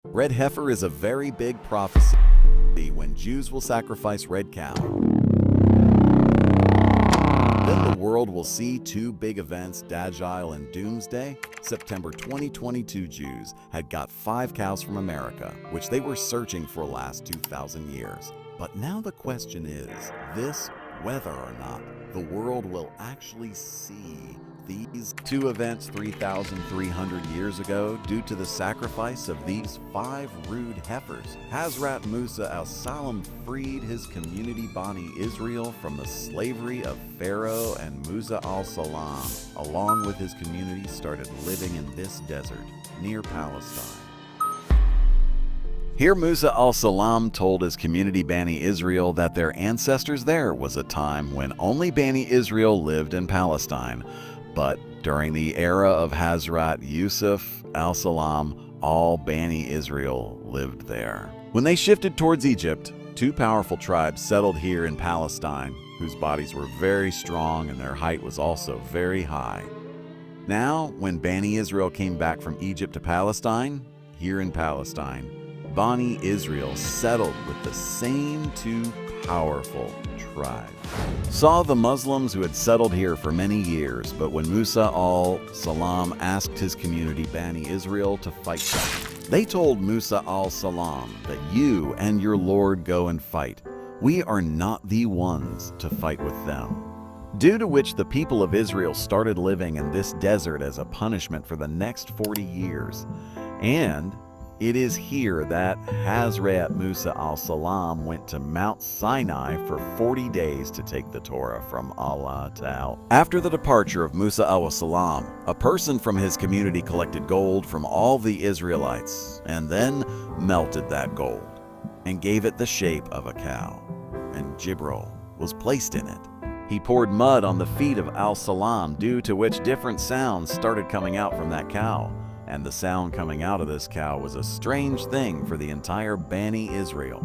Red Heifer is a very big prophecy when Jews will sacrifice red cow. Then the world will see two big events, Dajjal and Doomsday. September 2022, Jews had got 5 cows from America, which they were searching for the last 2,000 years. But now the question is this, whether or not the world will actually see these two events 3,300 years ago due to the sacrifice of these 5 rude heifers. Hazrat Musa al-Salam freed his community Bani Israel from the slavery of Pharaoh, and Musa al-Salam, along with his community, started living in this desert near Palestine. Here Musa al-Salam told his community Bani Israel that their ancestors there was a time when only Bani Israel lived in Palestine. But during the era of Hazrat Yusuf al-Salam, all Bani Israel lived there. When they shifted towards Egypt, 2 powerful tribes settled here in Palestine, whose bodies were very strong and their height was also very high. Now, when Bani Israel came back from Egypt to Palestine, here in Palestine, Bani Israel settled with the same 2 powerful tribes. Saw the Muslims who had settled here for many years, but when Musa al-Salam asked his community Bani Israel to fight them, they told Musa al-Salam that you and your Lord go and fight. We are not the ones to fight with them. Due to which the people of Israel started living in this desert as a punishment for the next 40 years. And it is here that Hazrat Musa al-Salam went to Mount Sinai for 40 days to take the Torah from Allah Ta'ala. After the departure of Musa al-Salam, a person from his community collected gold from all the Israelites and then melted that gold and gave it the shape of a cow, and Jibril was placed in it. He poured mud on the feet of al-Salam, due to which different sounds started coming out from that cow. And the sound coming out of this cow was a strange thing for the entire Bani Israel.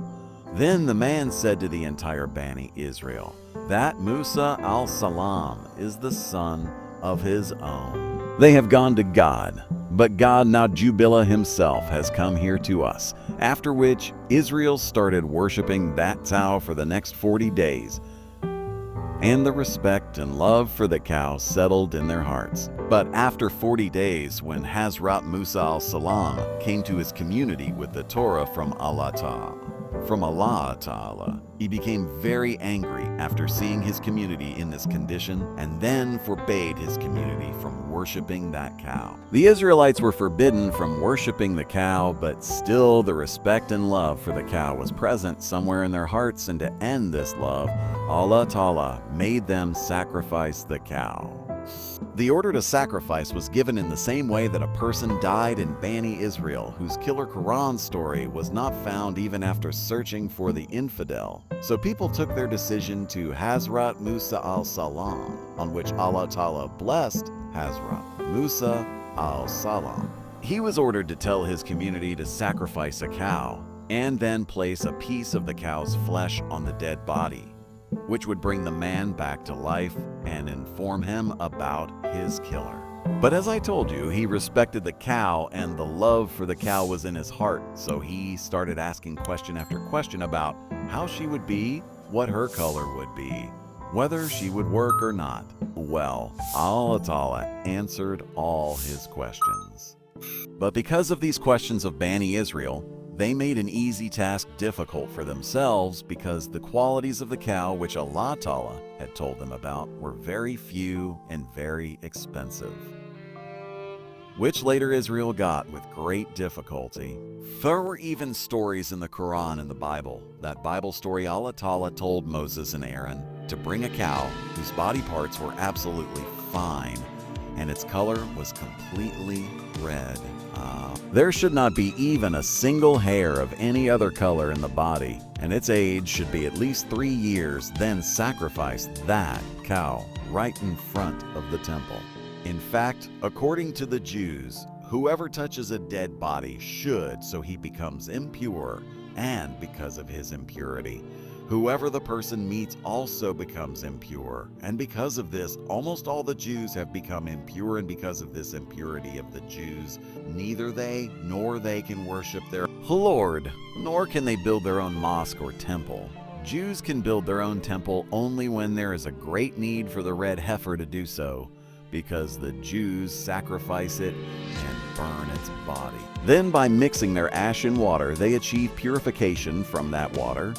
Then the man said to the entire Bani Israel that Musa al-Salam is the son of his own. They have gone to God, but God Najubila himself has come here to us, after which Israel started worshiping that cow for the next 40 days. And the respect and love for the cow settled in their hearts. But after 40 days, when Hazrat Musa al-Salam came to his community with the Torah from Allah Ta'ala, he became very angry after seeing his community in this condition, and then forbade his community from worshiping that cow. The Israelites were forbidden from worshiping the cow, but still the respect and love for the cow was present somewhere in their hearts, and to end this love, Allah Ta'ala made them sacrifice the cow. The order to sacrifice was given in the same way that a person died in Bani Israel, whose killer Qur'an story was not found even after searching for the infidel. So people took their decision to Hazrat Musa al-Salam, on which Allah Ta'ala blessed Hazrat Musa al-Salam. He was ordered to tell his community to sacrifice a cow, and then place a piece of the cow's flesh on the dead body, which would bring the man back to life and inform him about his killer. But as I told you, he respected the cow, and the love for the cow was in his heart, so he started asking question after question about how she would be, what her color would be, whether she would work or not. Well, Allah Ta'ala answered all his questions. But because of these questions of Bani Israel, they made an easy task difficult for themselves, because the qualities of the cow which Allah Ta'ala had told them about were very few and very expensive, which later Israel got with great difficulty. There were even stories in the Qur'an and the Bible. That Bible story, Allah Ta'ala told Moses and Aaron to bring a cow whose body parts were absolutely fine and its color was completely red. There should not be even a single hair of any other color in the body, and its age should be at least 3 years. Then sacrifice that cow right in front of the temple. In fact, according to the Jews, whoever touches a dead body should, so he becomes impure, and because of his impurity, Whoever the person meets also becomes impure. And because of this, almost all the Jews have become impure, and because of this impurity of the Jews, neither they nor they can worship their Lord, nor can they build their own mosque or temple. Jews can build their own temple only when there is a great need for the red heifer to do so, because the Jews sacrifice it and burn its body. Then by mixing their ash in water, they achieve purification from that water.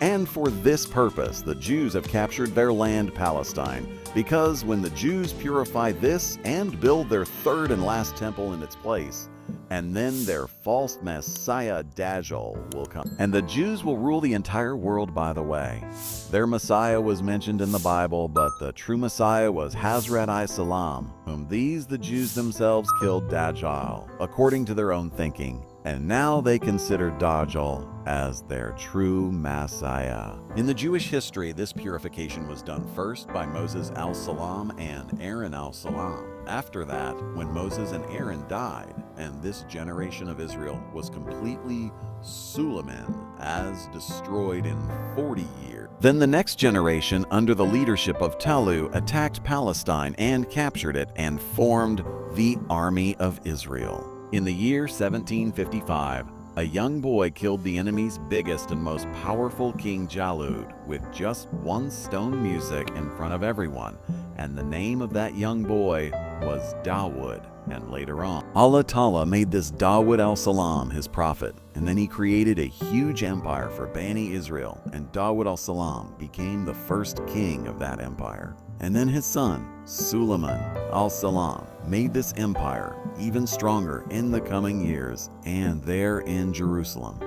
And for this purpose, the Jews have captured their land, Palestine, because when the Jews purify this and build their third and last temple in its place, and then their false Messiah Dajjal will come. And the Jews will rule the entire world, by the way. Their Messiah was mentioned in the Bible, but the true Messiah was Hazrat Musa, whom the Jews themselves killed Dajjal, according to their own thinking. And now they consider Dajjal as their true Messiah. In the Jewish history, this purification was done first by Moses al-Salam and Aaron al-Salam. After that, when Moses and Aaron died, and this generation of Israel was completely Suleiman, as destroyed in 40 years. Then the next generation, under the leadership of Talu, attacked Palestine and captured it and formed the Army of Israel. In the year 1755, a young boy killed the enemy's biggest and most powerful king Jalud with just one stone music in front of everyone, and the name of that young boy was Dawood. And later on, Allah Ta'ala made this Dawood al-Salam his prophet, and then he created a huge empire for Bani Israel, and Dawood al-Salam became the first king of that empire. And then his son, Suleiman al-Salam, made this empire even stronger in the coming years, and there in Jerusalem.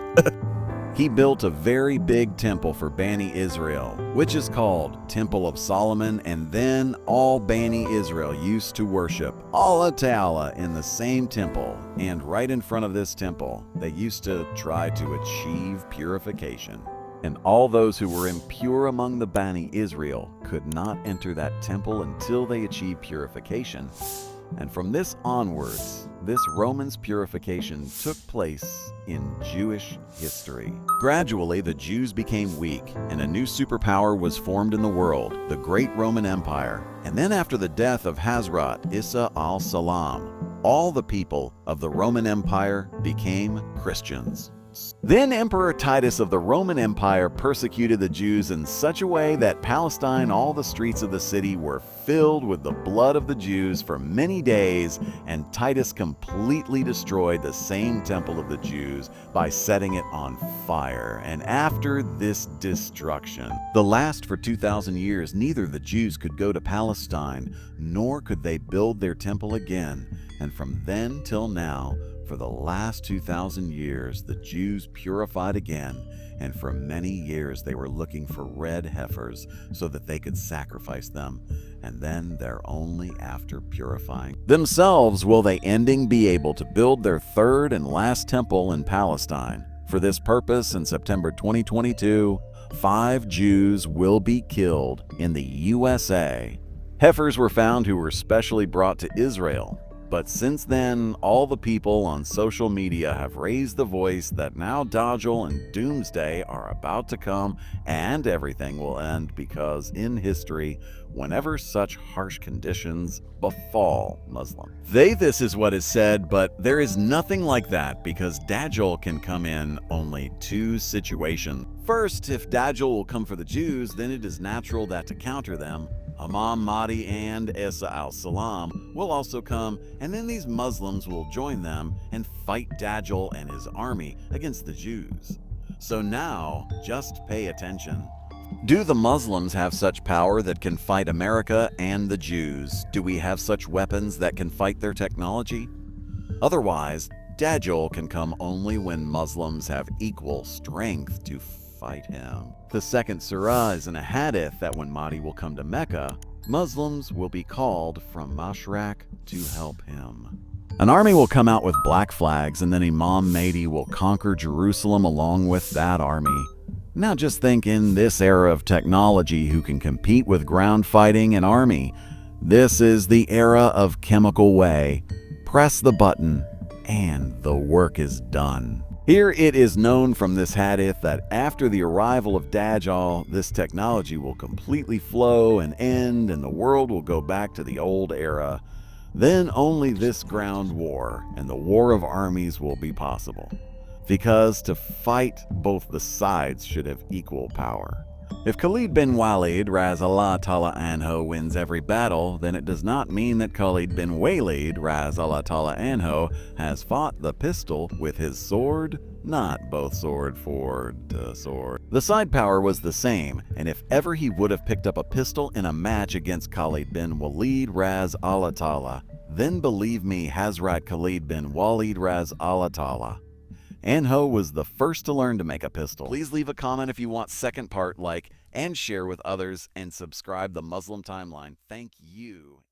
He built a very big temple for Bani Israel, which is called Temple of Solomon, and then all Bani Israel used to worship Allah Ta'ala in the same temple, and right in front of this temple, they used to try to achieve purification. And all those who were impure among the Bani Israel could not enter that temple until they achieved purification. And from this onwards, this Romans purification took place in Jewish history. Gradually, the Jews became weak, and a new superpower was formed in the world, the Great Roman Empire. And then after the death of Hazrat Isa al-Salam, all the people of the Roman Empire became Christians. Then Emperor Titus of the Roman Empire persecuted the Jews in such a way that Palestine, all the streets of the city were filled with the blood of the Jews for many days, and Titus completely destroyed the same temple of the Jews by setting it on fire. And after this destruction, the last for 2,000 years, neither the Jews could go to Palestine, nor could they build their temple again. And from then till now, for the last 2,000 years, the Jews purified again, and for many years they were looking for red heifers so that they could sacrifice them, and then they're only after purifying themselves will they ending be able to build their third and last temple in Palestine. For this purpose, in September 2022, 5 Jews will be killed in the USA. Heifers were found who were specially brought to Israel. But since then, all the people on social media have raised the voice that now Dajjal and Doomsday are about to come and everything will end, because in history, whenever such harsh conditions befall Muslims, this is what is said, but there is nothing like that, because Dajjal can come in only 2 situations. First, if Dajjal will come for the Jews, then it is natural that to counter them, Imam Mahdi and Isa al-Salam will also come, and then these Muslims will join them and fight Dajjal and his army against the Jews. So now, just pay attention. Do the Muslims have such power that can fight America and the Jews? Do we have such weapons that can fight their technology? Otherwise, Dajjal can come only when Muslims have equal strength to fight him. The second surah is in a hadith that when Mahdi will come to Mecca, Muslims will be called from Mashrak to help him. An army will come out with black flags, and then Imam Mahdi will conquer Jerusalem along with that army. Now just think, in this era of technology, who can compete with ground fighting and army? This is the era of chemical way. Press the button, and the work is done. Here it is known from this hadith that after the arrival of Dajjal, this technology will completely flow and end, and the world will go back to the old era. Then only this ground war and the war of armies will be possible. Because to fight, both the sides should have equal power. If Khalid bin Walid Raz-Allah Ta'ala Anho wins every battle, then it does not mean that Khalid bin Walid Raz-Allah Ta'ala Anho has fought the pistol with his sword, not both sword to sword. The side power was the same, and if ever he would have picked up a pistol in a match against Khalid bin Walid Raz-Allah Ta'ala, then believe me, Hazrat Khalid bin Walid Raz-Allah Ta'ala Anho was the first to learn to make a pistol. Please leave a comment if you want second part, like, and share with others, and subscribe the Muslim Timeline. Thank you.